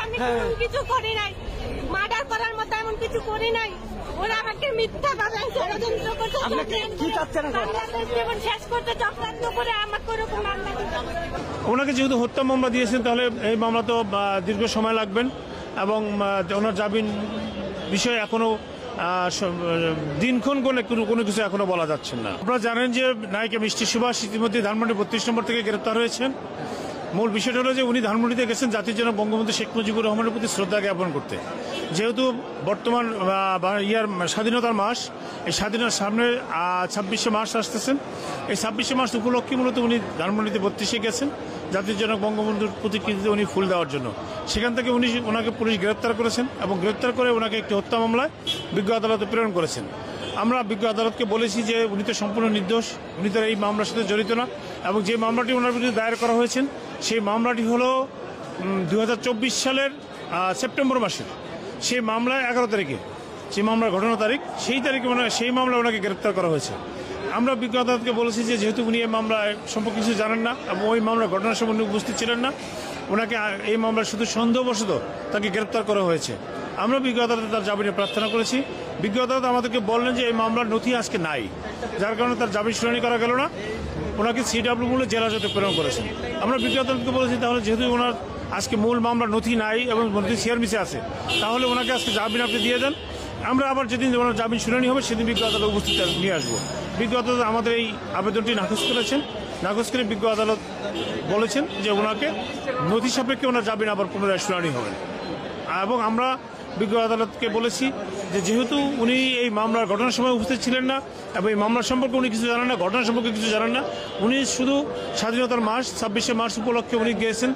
আমি কোনো কিছু করি নাই, মার্ডার করার মতো এমন কিছু করি নাই। ওরা আমাকে মিথ্যা ভাবে ষড়যন্ত্র করতে, বাংলাদেশ জীবন শেষ করতে চক্রান্ত করে আমাকে ওরকম মামলা দিতে। ওনাকে যেহেতু হত্যা মামলা দিয়েছেন, তাহলে এই মামলা তো দীর্ঘ সময় লাগবেন এবং ওনার জামিন বিষয়ে এখনো দিনক্ষণ কোনো কিছু এখনো বলা যাচ্ছে না। আপনারা জানেন যে নায়িকা মিষ্টি সুভাষ ইতিমধ্যে ধানমন্ডি 32 নম্বর থেকে গ্রেপ্তার হয়েছেন। মূল বিষয়টা হলো যে উনি ধানমন্ডিতে গেছেন জাতির জনক বঙ্গবন্ধু শেখ মুজিবুর রহমানের প্রতি শ্রদ্ধা জ্ঞাপন করতে। যেহেতু বর্তমান স্বাধীনতার মাস, এই স্বাধীনতার সামনে 26শে মার্চ আসতেছেন। এই 26শে মার্চ উপলক্ষে মূলত উনি ধানমন্ডিতে 32-এ গেছেন জাতির জনক বঙ্গবন্ধুর প্রতিকৃতিতে উনি ফুল দেওয়ার জন্য। সেখান থেকে ওনাকে পুলিশ গ্রেপ্তার করেছেন এবং গ্রেপ্তার করে ওনাকে একটি হত্যা মামলায় বিজ্ঞ আদালতে প্রেরণ করেছেন। আমরা বিজ্ঞ আদালতকে বলেছি যে উনি তো সম্পূর্ণ নির্দোষ, উনি তো এই মামলার সাথে জড়িত না। এবং যে মামলাটি ওনার বিরুদ্ধে দায়ের করা হয়েছে সেই মামলাটি হলো 2024 সালের সেপ্টেম্বর মাসের। সেই মামলায় 11 তারিখে, সেই মামলার ঘটনা তারিখ, সেই তারিখে সেই মামলায় ওনাকে গ্রেপ্তার করা হয়েছে। আমরা বিজ্ঞ আদালতকে বলেছি যে যেহেতু উনি এই মামলায় সম্পর্কে কিছু জানেন না এবং ওই মামলার ঘটনার সময় উনি উপস্থিত ছিলেন না, ওনাকে এই মামলায় শুধু সন্দেহবশত তাকে গ্রেপ্তার করা হয়েছে। আমরা বিজ্ঞ আদালতে তার জামিনের প্রার্থনা করেছি। বিজ্ঞ আদালত আমাদেরকে বললেন যে এই মামলার নথি আজকে নাই, যার কারণে তার জামিন শুনানি করা গেল না। ওনাকে সিডব্লিউ মূল্যে জেল হাজতে প্রেরণ করেছেন। আমরা বিজ্ঞ আদালতকে বলেছি তাহলে যেহেতু ওনার আজকে মূল মামলার নথি নাই এবং নথি সিআরবিসি আছে, তাহলে ওনাকে আজকে জামিন আপনি দিয়ে দেন। আমরা আবার যেদিন ওনার জামিন শুনানি হবে সেদিন বিজ্ঞ আদালত উপস্থিত নিয়ে আসবো। বিজ্ঞ আদালত আমাদের এই আবেদনটি নাকচ করেছেন। নাকচ করে বিজ্ঞ আদালত বলেছেন যে ওনাকে নথি সাপেক্ষে ওনার জামিন আবার পুনরায় শুনানি হবে। এবং আমরা বিজ্ঞ আদালতকে বলেছি যে যেহেতু উনি এই মামলার ঘটনার সময় উপস্থিত ছিলেন না এবং এই মামলার সম্পর্কে উনি কিছু জানেন না, ঘটনা সম্পর্কে কিছু জানেন না, উনি শুধু স্বাধীনতার মাস 26শে মার্চ উপলক্ষে উনি গিয়েছেন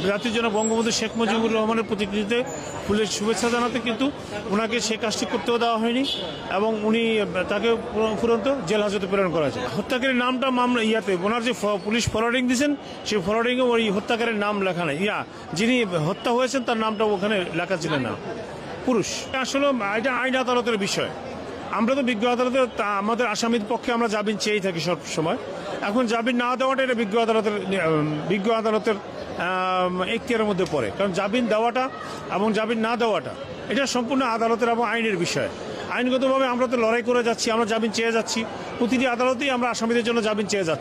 জাতির জনক বঙ্গবন্ধু শেখ মুজিবুর রহমানের প্রতিকৃতিতে ফুলের শুভেচ্ছা জানাতে, কিন্তু ওনাকে সে কাজটি করতেও দেওয়া হয়নি এবং উনি তাকে ফুরন্ত জেল হাজতে প্রেরণ করা হয়েছে। হত্যাকারীর নামটা মামলা ওনার যে পুলিশ ফরওয়ার্ডিং দিয়েছেন সেই ফরওয়ার্ডিংয়ে ওই হত্যাকারীর নাম লেখা নেই। যিনি হত্যা হয়েছেন তার নামটা ওখানে লেখা ছিলেন না, পুরুষ। আসলে এটা আইন আদালতের বিষয়। আমরা তো বিজ্ঞ আদালতে আমাদের আসামির পক্ষে আমরা জামিন চেয়েই থাকি সব সময়। এখন জামিন না দেওয়াটা এটা বিজ্ঞ আদালতের এখতিয়ারের মধ্যে পড়ে, কারণ জামিন দেওয়াটা এবং জামিন না দেওয়াটা এটা সম্পূর্ণ আদালতের এবং আইনের বিষয়। আইনগতভাবে আমরা তো লড়াই করে যাচ্ছি, আমরা জামিন চেয়ে যাচ্ছি, প্রতিটি আদালতেই আমরা আসামিদের জন্য জামিন চেয়ে যাচ্ছি।